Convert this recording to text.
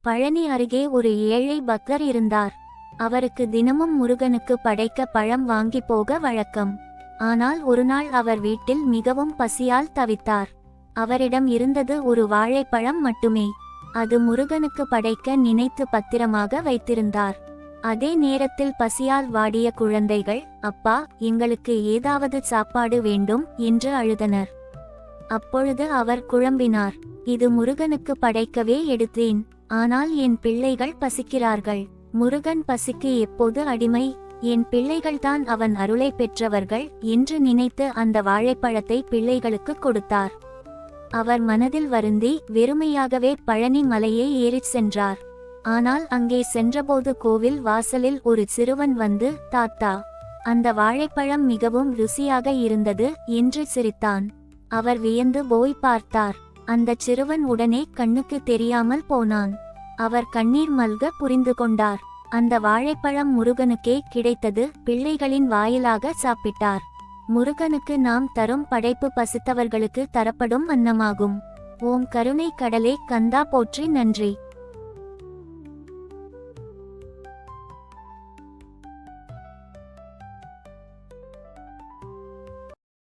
பழனி அருகே ஒரு ஏழை பக்தர் இருந்தார். அவருக்கு தினமும் முருகனுக்கு படைக்க பழம் வாங்கி போக வழக்கம். ஆனால் ஒருநாள் அவர் வீட்டில் மிகவும் பசியால் தவித்தார். அவரிடம் இருந்தது ஒரு வாழைப்பழம் மட்டுமே. அது முருகனுக்கு படைக்க நினைத்து பத்திரமாக வைத்திருந்தார். அதே நேரத்தில் பசியால் வாடிய குழந்தைகள், அப்பா, எங்களுக்கு ஏதாவது சாப்பாடு வேண்டும் என்று அழுதனர். அப்பொழுது அவர் குழம்பினார், இது முருகனுக்கு படைக்கவே எடுத்தேன். ஆனால் என் பிள்ளைகள் பசிக்கிறார்கள். முருகன் பசிக்கு எப்போது அடிமை? என் பிள்ளைகள்தான் அவன் அருளை பெற்றவர்கள் என்று நினைத்து அந்த வாழைப்பழத்தை பிள்ளைகளுக்கு கொடுத்தார். அவர் மனதில் வருந்தி வெறுமையாகவே பழனி மலையை ஏறிச் சென்றார். ஆனால் அங்கே சென்றபோது கோவில் வாசலில் ஒரு சிறுவன் வந்து, தாத்தா, அந்த வாழைப்பழம் மிகவும் ருசியாக இருந்தது என்று சிரித்தான். அவர் வியந்து போய் பார்த்தார். அந்த சிறுவன் உடனே கண்ணுக்கு தெரியாமல் போனான். அவர் கண்ணீர் மல்க புரிந்து கொண்டார். அந்த வாழைப்பழம் முருகனுக்கே கிடைத்தது. பிள்ளைகளின் வாயிலாக சாப்பிட்டார். முருகனுக்கு நாம் தரும் படைப்பு பசித்தவர்களுக்கு தரப்படும் அன்னமாகும். ஓம் கருணை கடலே கந்தா போற்றி. நன்றி.